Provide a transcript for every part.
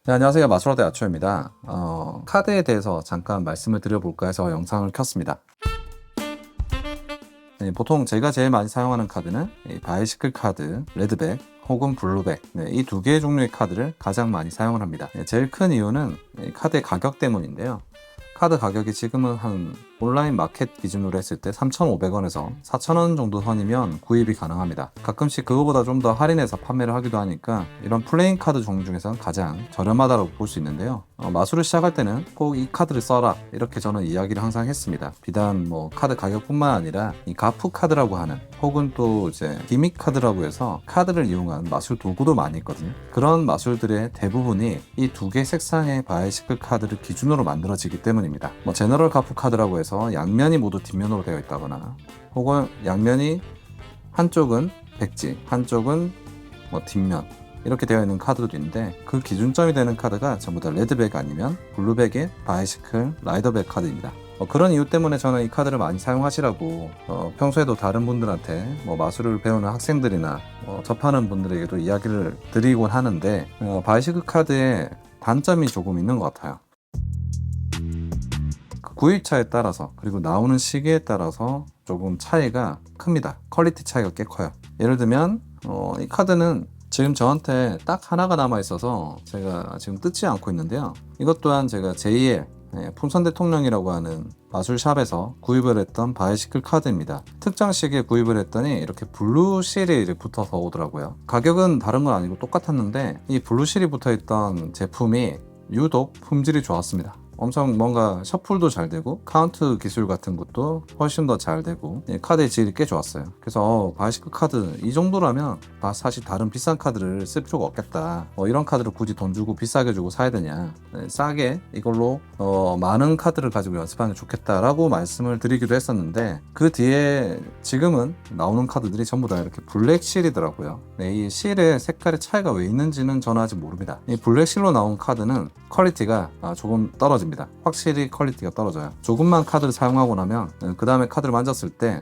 네, 안녕하세요. 마술화대 아초입니다. 카드에 대해서 잠깐 말씀을 드려볼까 해서 영상을 켰습니다. 네, 보통 제가 제일 많이 사용하는 카드는 이 바이시클 카드, 레드백 혹은 블루백, 이 두 개의 종류의 카드를 가장 많이 사용을 합니다. 제일 큰 이유는 이 카드의 가격 때문인데요. 카드 가격이 지금은 한 온라인 마켓 기준으로 했을 때 3,500원에서 4,000원 정도 선이면 구입이 가능합니다. 가끔씩 그거보다 좀 더 할인해서 판매를 하기도 하니까 이런 플레잉 카드 종류 중에서는 가장 저렴하다고 볼 수 있는데요. 마술을 시작할 때는 꼭 이 카드를 써라 이렇게 저는 이야기를 항상 했습니다. 비단 뭐 카드 가격뿐만 아니라 이 가프 카드라고 하는 혹은 또 이제 기믹 카드라고 해서 카드를 이용한 마술 도구도 많이 있거든요. 그런 마술들의 대부분이 이 두 개 색상의 바이시클 카드를 기준으로 만들어지기 때문입니다. 뭐 제너럴 가프 카드라고 해서 양면이 모두 뒷면으로 되어 있다거나 혹은 양면이 한쪽은 백지, 한쪽은 뭐 뒷면 이렇게 되어 있는 카드도 있는데 그 기준점이 되는 카드가 전부 다 레드백 아니면 블루백의 바이시클 라이더백 카드입니다. 그런 이유 때문에 저는 이 카드를 많이 사용하시라고 평소에도 다른 분들한테 마술을 배우는 학생들이나 접하는 분들에게도 이야기를 드리곤 하는데 바이시클 카드의 단점이 조금 있는 것 같아요. 구입처에 따라서 그리고 나오는 시기에 따라서 조금 차이가 큽니다. 퀄리티 차이가 꽤 커요. 예를 들면 이 카드는 지금 저한테 딱 하나가 남아 있어서 제가 지금 뜯지 않고 있는데요. 이것 또한 제가 제2의 풍선 대통령이라고 하는 마술샵에서 구입을 했던 바이시클 카드입니다. 특정 시기에 구입을 했더니 이렇게 블루 실이 붙어서 오더라고요. 가격은 다른 건 아니고 똑같았는데 이 블루 실이 붙어 있던 제품이 유독 품질이 좋았습니다. 엄청 뭔가 셔플도 잘 되고 카운트 기술 같은 것도 훨씬 더 잘 되고 카드의 질이 꽤 좋았어요. 그래서 바이시클 카드 이 정도라면 사실 다른 비싼 카드를 쓸 필요가 없겠다. 이런 카드를 굳이 돈 주고 비싸게 주고 사야 되냐. 싸게 이걸로 많은 카드를 가지고 연습하는 게 좋겠다라고 말씀을 드리기도 했었는데 그 뒤에 지금은 나오는 카드들이 전부 다 이렇게 블랙 실이더라고요. 이 실의 색깔의 차이가 왜 있는지는 저는 아직 모릅니다. 이 블랙 실로 나온 카드는 퀄리티가 조금 떨어집니다. 확실히 퀄리티가 떨어져요. 조금만 카드를 사용하고 나면 그 다음에 카드를 만졌을 때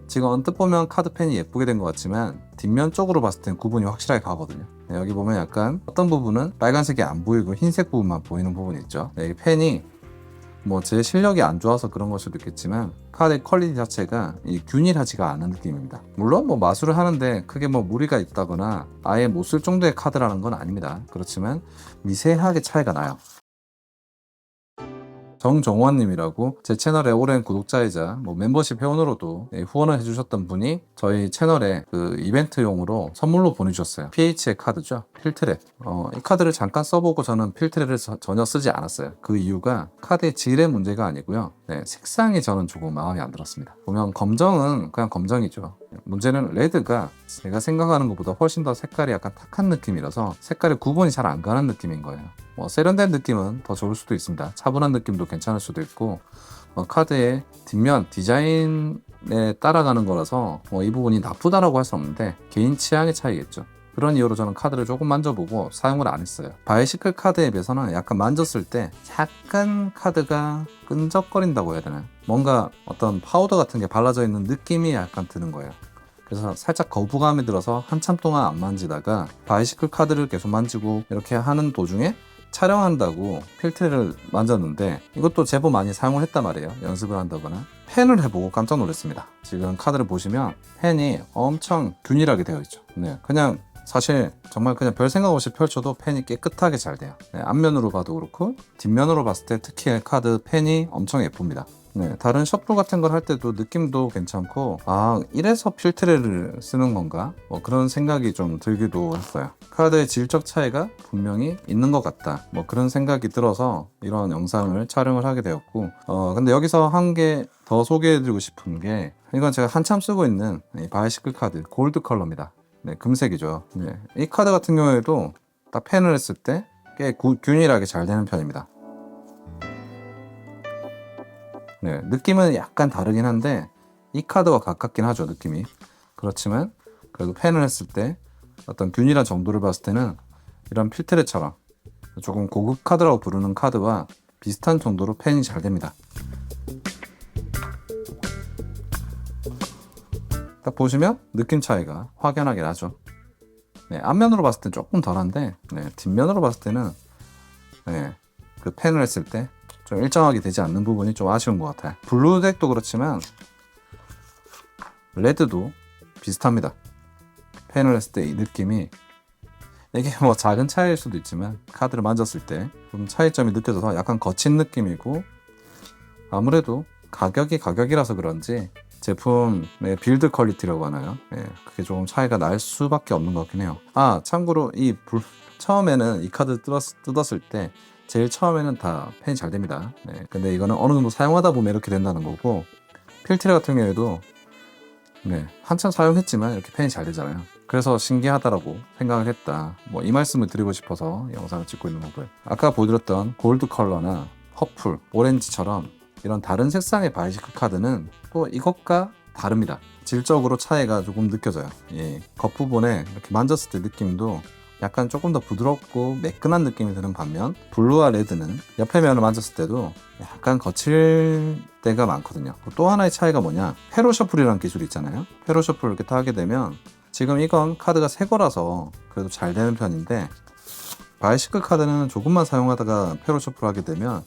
지금 언뜻 보면 카드펜이 예쁘게 된 것 같지만 뒷면 쪽으로 봤을 땐 구분이 확실하게 가거든요. 여기 보면 약간 어떤 부분은 빨간색이 안 보이고 흰색 부분만 보이는 부분이 있죠. 이 펜이 제 실력이 안 좋아서 그런 걸 수도 있겠지만 카드의 퀄리티 자체가 균일하지가 않은 느낌입니다. 물론 마술을 하는데 크게 무리가 있다거나 아예 못 쓸 정도의 카드라는 건 아닙니다. 그렇지만 미세하게 차이가 나요. 정정원님이라고 제 채널의 오랜 구독자이자 멤버십 회원으로도 후원을 해주셨던 분이 저희 채널에 그 이벤트용으로 선물로 보내주셨어요. PH의 카드죠. 필트랩. 이 카드를 잠깐 써보고 저는 필트랩을 전혀 쓰지 않았어요. 그 이유가 카드의 질의 문제가 아니고요. 색상이 저는 조금 마음에 안 들었습니다. 보면 검정은 그냥 검정이죠. 문제는 레드가 제가 생각하는 것보다 훨씬 더 색깔이 약간 탁한 느낌이라서 색깔의 구분이 잘 안 가는 느낌인 거예요. 세련된 느낌은 더 좋을 수도 있습니다. 차분한 느낌도 괜찮을 수도 있고 카드의 뒷면 디자인에 따라가는 거라서 이 부분이 나쁘다라고 할 수 없는데 개인 취향의 차이겠죠. 그런 이유로 저는 카드를 조금 만져보고 사용을 안 했어요. 바이시클 카드에 비해서는 약간 만졌을 때 약간 카드가 끈적거린다고 해야 되나요? 뭔가 어떤 파우더 같은 게 발라져 있는 느낌이 약간 드는 거예요. 그래서 살짝 거부감이 들어서 한참 동안 안 만지다가 바이시클 카드를 계속 만지고 이렇게 하는 도중에 촬영한다고 필트를 만졌는데 이것도 제법 많이 사용을 했단 말이에요. 연습을 한다거나 펜을 해보고 깜짝 놀랐습니다. 지금 카드를 보시면 펜이 엄청 균일하게 되어 있죠. 그냥 사실 정말 그냥 별 생각 없이 펼쳐도 펜이 깨끗하게 잘 돼요. 앞면으로 봐도 그렇고 뒷면으로 봤을 때 특히 카드 펜이 엄청 예쁩니다. 다른 셔플 같은 걸 할 때도 느낌도 괜찮고 이래서 필트레를 쓰는 건가? 그런 생각이 좀 들기도 했어요. 카드의 질적 차이가 분명히 있는 것 같다. 그런 생각이 들어서 이런 영상을 촬영을 하게 되었고 근데 여기서 한 개 더 소개해드리고 싶은 게 이건 제가 한참 쓰고 있는 바이시클 카드 골드 컬러입니다. 금색이죠. 이 카드 같은 경우에도 딱 펜을 했을 때 꽤 균일하게 잘 되는 편입니다. 느낌은 약간 다르긴 한데 이 카드와 가깝긴 하죠. 느낌이. 그렇지만 그래도 펜을 했을 때 어떤 균일한 정도를 봤을 때는 이런 필트레처럼 조금 고급 카드라고 부르는 카드와 비슷한 정도로 펜이 잘 됩니다. 딱 보시면 느낌 차이가 확연하게 나죠. 앞면으로 봤을 때 조금 덜한데 뒷면으로 봤을 때는 네, 그 펜을 했을 때 좀 일정하게 되지 않는 부분이 좀 아쉬운 것 같아요. 블루덱도 그렇지만 레드도 비슷합니다. 펜을 했을 때 이 느낌이, 이게 뭐 작은 차이일 수도 있지만 카드를 만졌을 때 좀 차이점이 느껴져서 약간 거친 느낌이고, 아무래도 가격이라서 그런지 제품의 빌드 퀄리티라고 하나요? 예, 그게 조금 차이가 날 수밖에 없는 것 같긴 해요. 아, 참고로 처음에는 이 카드 뜯었을 때 제일 처음에는 다 펜이 잘 됩니다. 네, 근데 이거는 어느 정도 사용하다 보면 이렇게 된다는 거고, 필트레 같은 경우에도 네, 한참 사용했지만 이렇게 펜이 잘 되잖아요. 그래서 신기하다라고 생각을 했다. 뭐 이 말씀을 드리고 싶어서 영상을 찍고 있는 거고요. 아까 보여드렸던 골드 컬러나 퍼플, 오렌지처럼 이런 다른 색상의 바이시클 카드는 또 이것과 다릅니다. 질적으로 차이가 조금 느껴져요. 예, 겉부분에 이렇게 만졌을 때 느낌도 약간 조금 더 부드럽고 매끈한 느낌이 드는 반면, 블루와 레드는 옆에 면을 만졌을 때도 약간 거칠 때가 많거든요. 또 하나의 차이가 뭐냐, 페로 셔플이라는 기술이 있잖아요. 페로 셔플을 이렇게 하게 되면, 지금 이건 카드가 새 거라서 그래도 잘 되는 편인데, 바이시클 카드는 조금만 사용하다가 페로 셔플 하게 되면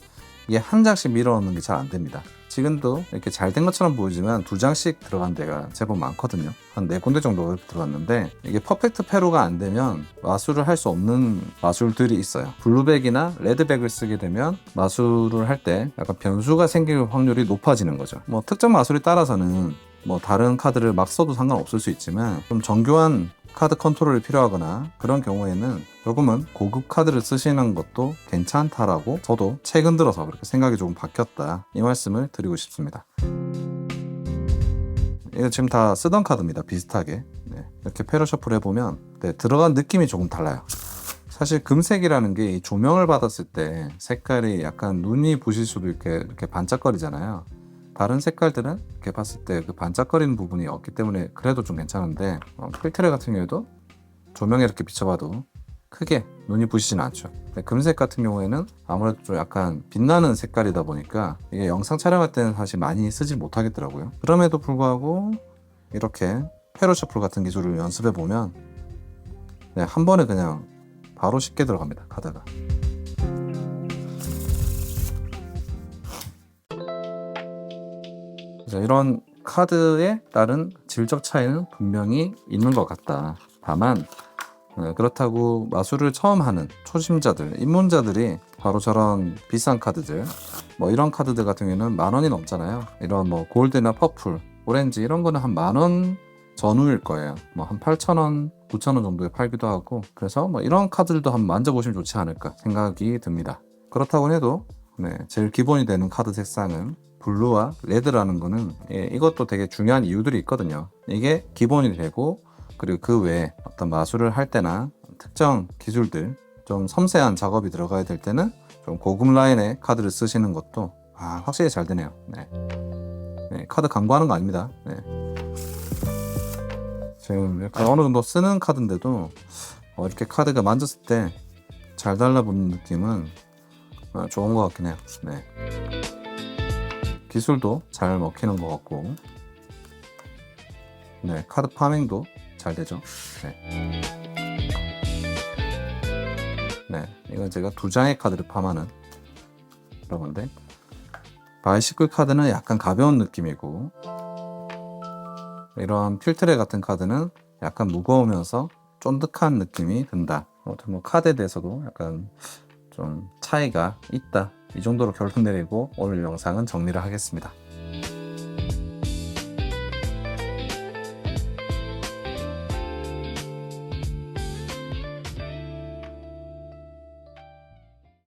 이게 한 장씩 밀어 넣는 게 잘 안 됩니다. 지금도 이렇게 잘 된 것처럼 보이지만 두 장씩 들어간 데가 제법 많거든요. 한 4군데 정도 들어갔는데, 이게 퍼펙트 페로가 안 되면 마술을 할 수 없는 마술들이 있어요. 블루백이나 레드백을 쓰게 되면 마술을 할 때 약간 변수가 생길 확률이 높아지는 거죠. 뭐 특정 마술에 따라서는 뭐 다른 카드를 막 써도 상관없을 수 있지만, 좀 정교한 카드 컨트롤이 필요하거나 그런 경우에는 조금은 고급 카드를 쓰시는 것도 괜찮다라고 저도 최근 들어서 그렇게 생각이 조금 바뀌었다, 이 말씀을 드리고 싶습니다. 이거 지금 다 쓰던 카드입니다. 비슷하게. 네, 이렇게 페로 셔플 해보면 네, 들어간 느낌이 조금 달라요. 사실 금색이라는 게 이 조명을 받았을 때 색깔이 약간 눈이 부실 수도 이렇게 반짝거리잖아요. 다른 색깔들은 이렇게 봤을 때 그 반짝거리는 부분이 없기 때문에 그래도 좀 괜찮은데, 필트레 같은 경우에도 조명에 이렇게 비춰봐도 크게 눈이 부시진 않죠. 근데 금색 같은 경우에는 아무래도 좀 약간 빛나는 색깔이다 보니까 이게 영상 촬영할 때는 사실 많이 쓰지 못하겠더라고요. 그럼에도 불구하고 이렇게 페로 셔플 같은 기술을 연습해 보면 네, 한 번에 그냥 바로 쉽게 들어갑니다, 카드가. 이런 카드에 따른 질적 차이는 분명히 있는 것 같다. 다만 그렇다고 마술을 처음 하는 초심자들, 입문자들이 바로 저런 비싼 카드들, 뭐 이런 카드들 같은 경우에는 10,000원이 넘잖아요. 이런 뭐 골드나 퍼플, 오렌지 이런 거는 한 10,000원 전후일 거예요. 뭐 한 8,000원, 9,000원 정도에 팔기도 하고, 그래서 뭐 이런 카드들도 한번 만져보시면 좋지 않을까 생각이 듭니다. 그렇다고 해도 네, 제일 기본이 되는 카드 색상은 블루와 레드라는 거는 이것도 되게 중요한 이유들이 있거든요. 이게 기본이 되고, 그리고 그 외에 어떤 마술을 할 때나 특정 기술들, 좀 섬세한 작업이 들어가야 될 때는 좀 고급 라인의 카드를 쓰시는 것도 확실히 잘 되네요. 네. 네, 카드 광고하는 거 아닙니다. 네. 지금 약간 어느 정도 쓰는 카드인데도 이렇게 카드가 만졌을 때 잘 달라붙는 느낌은 좋은 것 같긴 해요. 네. 기술도 잘 먹히는 것 같고, 네, 카드 파밍도 잘 되죠. 네. 네, 이건 제가 2장의 카드를 팜하는 그런 건데, 바이시클 카드는 약간 가벼운 느낌이고, 이런 필트레 같은 카드는 약간 무거우면서 쫀득한 느낌이 든다. 아무튼 뭐 카드에 대해서도 약간 좀 차이가 있다, 이 정도로 결론 내리고 오늘 영상은 정리를 하겠습니다.